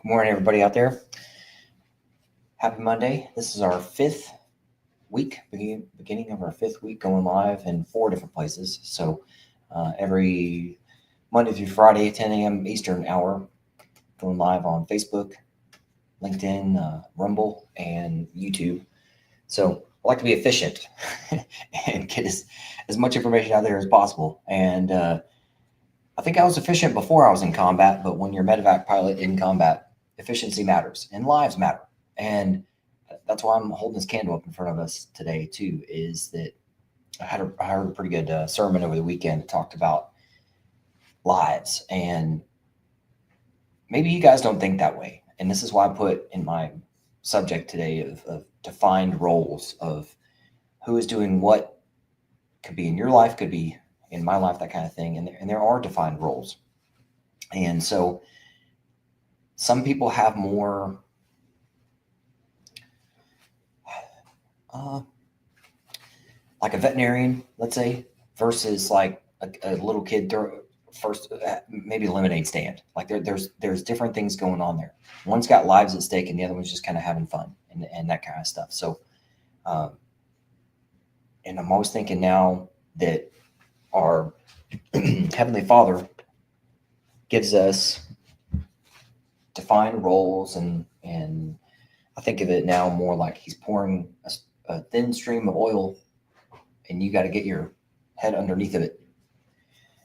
Good morning, everybody out there. Happy Monday. This is our fifth week, beginning of our fifth week going live in 4 different places. So every Monday through Friday, 10 a.m. Eastern hour, going live on Facebook, LinkedIn, Rumble, and YouTube. So I like to be efficient and get as much information out there as possible. And I think I was efficient before I was in combat, but when you're a medevac pilot in combat, efficiency matters and lives matter. And that's why I'm holding this candle up in front of us today too, is that I heard a pretty good sermon over the weekend that talked about lives. And maybe you guys don't think that way. And this is why I put in my subject today of defined roles of who is doing what. Could be in your life, could be in my life, that kind of thing. And there are defined roles. And so some people have more like a veterinarian, let's say, versus like a little kid first, maybe a lemonade stand. Like there's different things going on there. One's got lives at stake and the other one's just kind of having fun and that kind of stuff. So and I'm always thinking now that our Heavenly Father gives us defined roles, and I think of it now more like He's pouring a thin stream of oil, and you got to get your head underneath of it,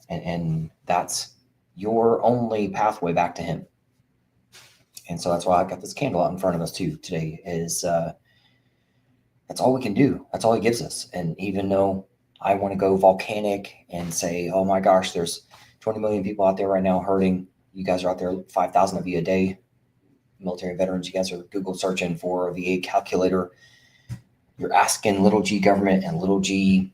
and that's your only pathway back to Him. And so that's why I got this candle out in front of us too today. Is that's all we can do. That's all He gives us. And even though I want to go volcanic and say, oh my gosh, there's 20 million people out there right now hurting. You guys are out there, 5,000 of you a day, military veterans. You guys are Google searching for a VA calculator. You're asking little g government and little g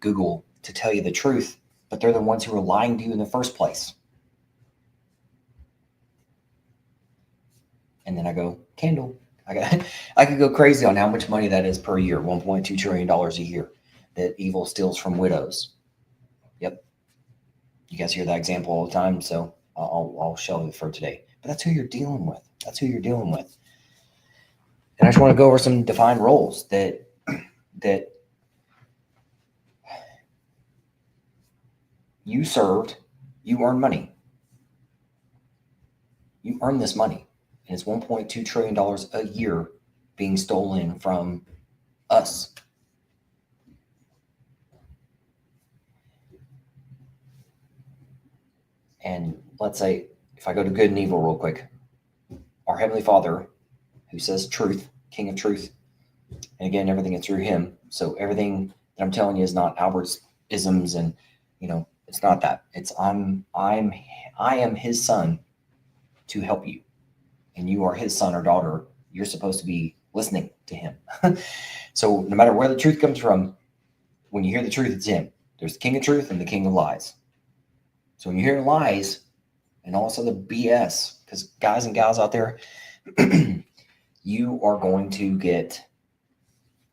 Google to tell you the truth, but they're the ones who are lying to you in the first place. And then I go, candle. I could go crazy on how much money that is per year, $1.2 trillion a year that evil steals from widows. Yep. You guys hear that example all the time, so I'll shelve it for today. But that's who you're dealing with. That's who you're dealing with. And I just want to go over some defined roles that you served, you earn money. You earn this money. And it's $1.2 trillion a year being stolen from us. And let's say, if I go to good and evil real quick, our Heavenly Father, who says truth, King of truth, and again, everything is through Him. So everything that I'm telling you is not Albert's isms, and it's not that. It's I am His son to help you, and you are His son or daughter. You're supposed to be listening to Him. So no matter where the truth comes from, when you hear the truth, it's Him. There's the King of truth and the King of lies. So when you hear lies and also the BS, because guys and gals out there, you are going to get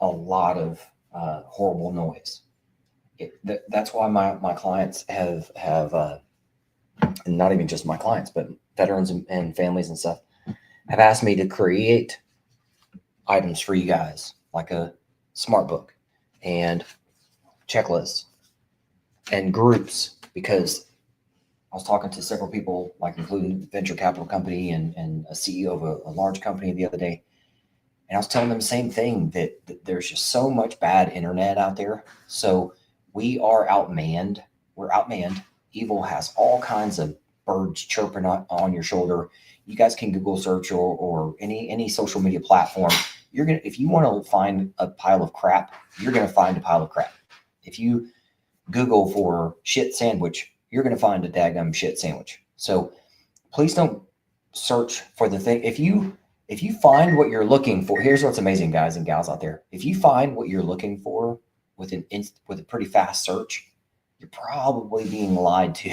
a lot of horrible noise. That's why my clients have and not even just my clients, but veterans and families and stuff, have asked me to create items for you guys, like a smart book and checklists and groups, because I was talking to several people, like including a venture capital company and a CEO of a large company the other day. And I was telling them the same thing, that there's just so much bad internet out there. So we are outmanned. We're outmanned. Evil has all kinds of birds chirping on your shoulder. You guys can Google search or any social media platform. If you want to find a pile of crap, you're going to find a pile of crap. If you Google for shit sandwich, you're going to find a daggum shit sandwich. So please don't search for the thing. If you find what you're looking for, here's what's amazing, guys and gals out there. If you find what you're looking for with a pretty fast search, you're probably being lied to.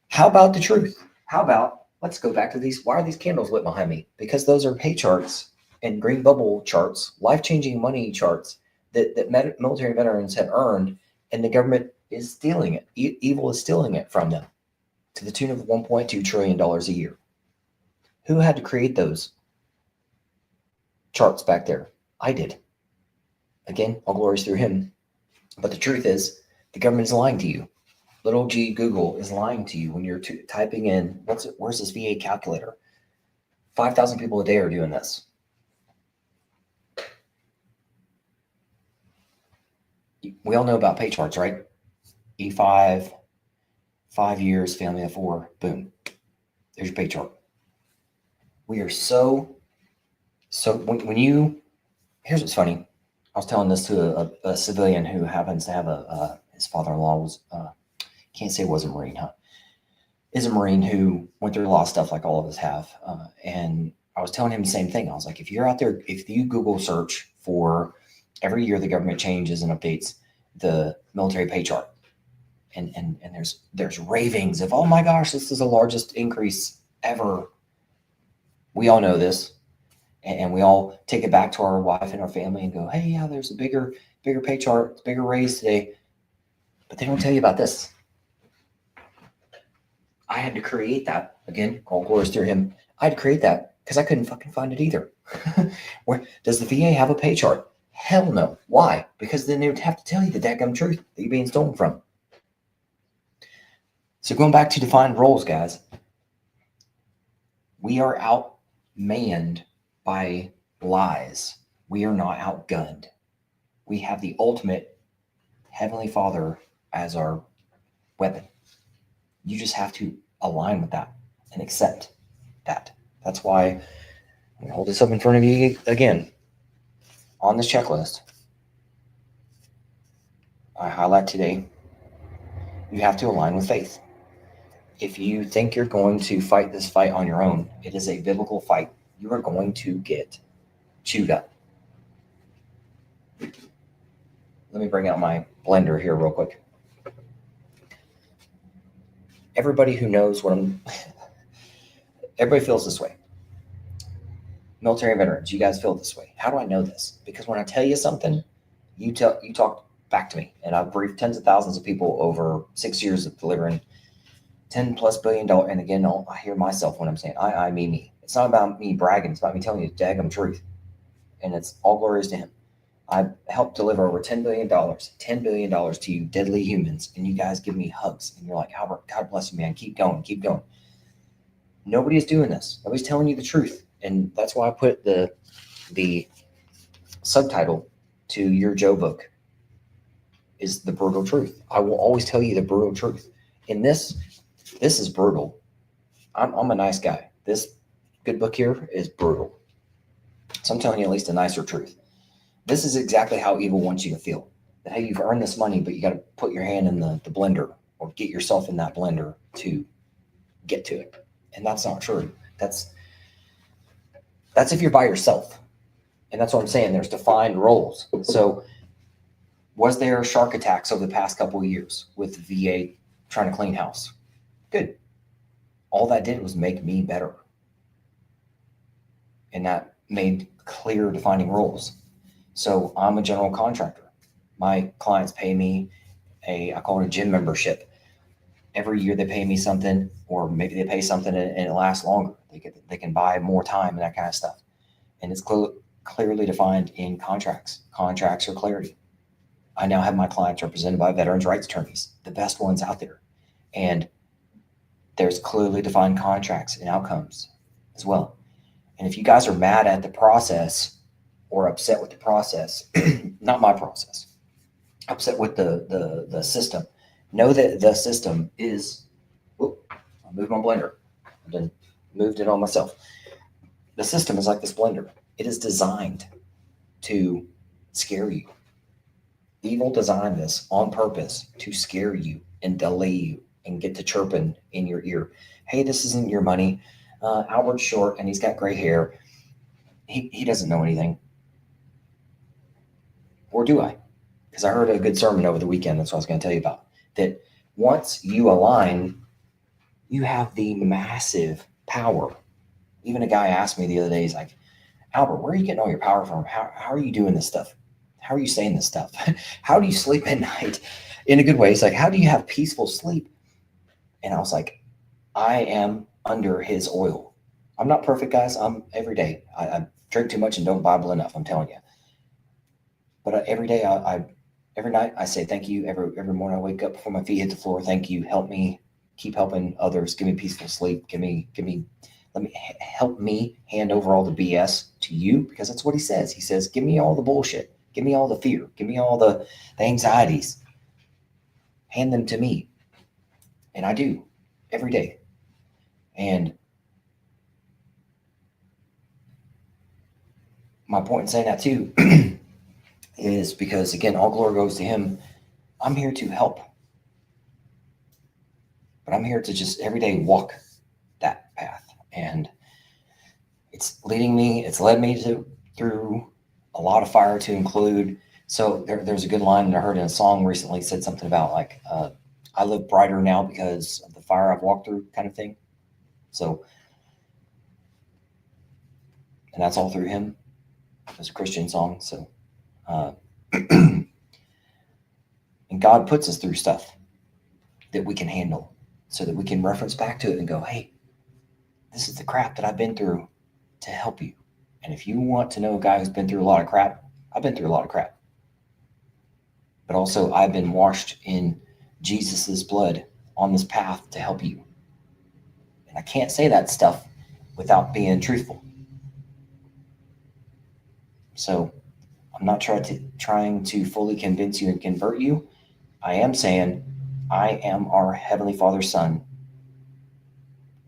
How about the truth? How about, let's go back to these. Why are these candles lit behind me? Because those are pay charts and green bubble charts, life-changing money charts that military veterans have earned, and the government is stealing it. Evil is stealing it from them to the tune of $1.2 trillion a year. Who had to create those charts back there? I did. Again, all glories through him. But the truth is, the government is lying to you. Little G Google is lying to you when you're typing in, where's this VA calculator? 5,000 people a day are doing this. We all know about pay charts, right? E5, 5 years, family of 4, boom. There's your pay chart. We are so when you, here's what's funny. I was telling this to a civilian who happens to have his father-in-law was, can't say was a Marine, huh? Is a Marine who went through a lot of stuff like all of us have. And I was telling him the same thing. I was like, if you're out there, if you Google search for every year the government changes and updates the military pay chart, and there's ravings of, oh my gosh, this is the largest increase ever. We all know this. And we all take it back to our wife and our family and go, hey, yeah, there's a bigger pay chart, bigger raise today. But they don't tell you about this. I had to create that. Again, all glories to him. I had to create that because I couldn't fucking find it either. Where does the VA have a pay chart? Hell no. Why? Because then they would have to tell you the dadgum truth that you're being stolen from. So going back to defined roles, guys, we are outmanned by lies. We are not outgunned. We have the ultimate Heavenly Father as our weapon. You just have to align with that and accept that. That's why I'm going to hold this up in front of you again. On this checklist, I highlight today, you have to align with faith. If you think you're going to fight this fight on your own, it is a biblical fight. You are going to get chewed up. Let me bring out my blender here real quick. Everybody who knows what everybody feels this way. Military veterans, you guys feel this way. How do I know this? Because when I tell you something, you talk back to me. And I've briefed tens of thousands of people over 6 years of delivering $10+ billion. And again, I hear myself when I'm saying I, me. It's not about me bragging. It's about me telling you the daggum truth. And it's all glories to him. I've helped deliver over $10 billion to you deadly humans. And you guys give me hugs. And you're like, Albert, God bless you, man. Keep going, keep going. Nobody is doing this. Nobody's telling you the truth. And that's why I put the subtitle to your Joe book is the brutal truth. I will always tell you the brutal truth. In this is brutal. I'm a nice guy. This good book here is brutal. So I'm telling you at least a nicer truth. This is exactly how evil wants you to feel. That hey, you've earned this money, but you got to put your hand in the blender or get yourself in that blender to get to it. And that's not true. That's if you're by yourself. And that's what I'm saying. There's defined roles. So was there shark attacks over the past couple of years with the VA trying to clean house? Good. All that did was make me better. And that made clear defining roles. So I'm a general contractor. My clients pay me I call it a gym membership. Every year they pay me something, or maybe they pay something and it lasts longer. They can buy more time and that kind of stuff. And it's clearly defined in contracts. Contracts are clarity. I now have my clients represented by veterans' rights attorneys, the best ones out there. And there's clearly defined contracts and outcomes as well. And if you guys are mad at the process or upset with the process, not my process, upset with the system, know that the system is, I moved my blender. I done moved it on myself. The system is like this blender. It is designed to scare you. Evil designed this on purpose to scare you and delay you and get to chirping in your ear. Hey, this isn't your money. Albert's short and he's got gray hair. He doesn't know anything. Or do I? Because I heard a good sermon over the weekend. That's what I was going to tell you about. That once you align, you have the massive power. Even a guy asked me the other day, he's like, Albert, where are you getting all your power from? How are you doing this stuff? How are you saying this stuff? How do you sleep at night? In a good way. He's like, how do you have peaceful sleep? And I was like, I am under his oil. I'm not perfect, guys. I'm every day. I drink too much and don't Bible enough. I'm telling you. But every day, every night, I say thank you. Every morning, I wake up before my feet hit the floor. Thank you. Help me keep helping others. Give me peaceful sleep. Help me hand over all the BS to you, because that's what he says. He says, give me all the bullshit. Give me all the fear. Give me all the anxieties. Hand them to me. And I do every day. And my point in saying that too is because, again, all glory goes to him. I'm here to help. But I'm here to just every day walk that path. And it's leading me, it's led me through a lot of fire, to include. So there's a good line that I heard in a song recently, said something about like, I live brighter now because of the fire I've walked through, kind of thing. So, and that's all through him. It's a Christian song. So, and God puts us through stuff that we can handle, so that we can reference back to it and go, hey, this is the crap that I've been through to help you. And if you want to know a guy who's been through a lot of crap, I've been through a lot of crap. But also, I've been washed in Jesus's blood on this path to help you. And I can't say that stuff without being truthful. So I'm not trying to fully convince you and convert you. I am saying I am our Heavenly Father's son.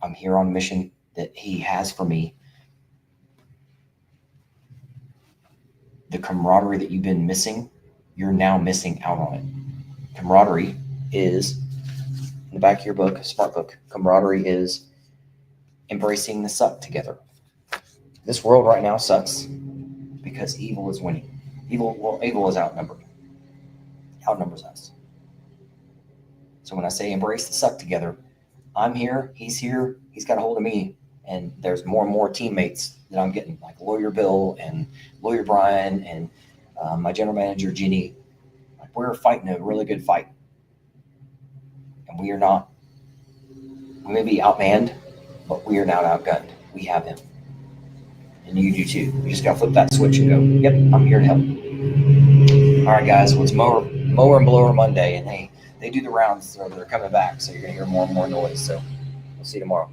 I'm here on a mission that he has for me. The camaraderie that you've been missing, you're now missing out on it. Camaraderie is, in the back of your book, smart book, camaraderie is embracing the suck together. This world right now sucks because evil is winning. Evil is outnumbered. Outnumbers us. So when I say embrace the suck together, I'm here, he's got a hold of me, and there's more and more teammates that I'm getting, like Lawyer Bill and Lawyer Brian and my general manager, Ginny. Like, we're fighting a really good fight. And we may be outmanned, but we are not outgunned. We have him. And you do too. You just got to flip that switch and go, yep, I'm here to help. All right, guys, well, it's Mower and Blower Monday, and they do the rounds, so they're coming back, so you're going to hear more and more noise. So we'll see you tomorrow.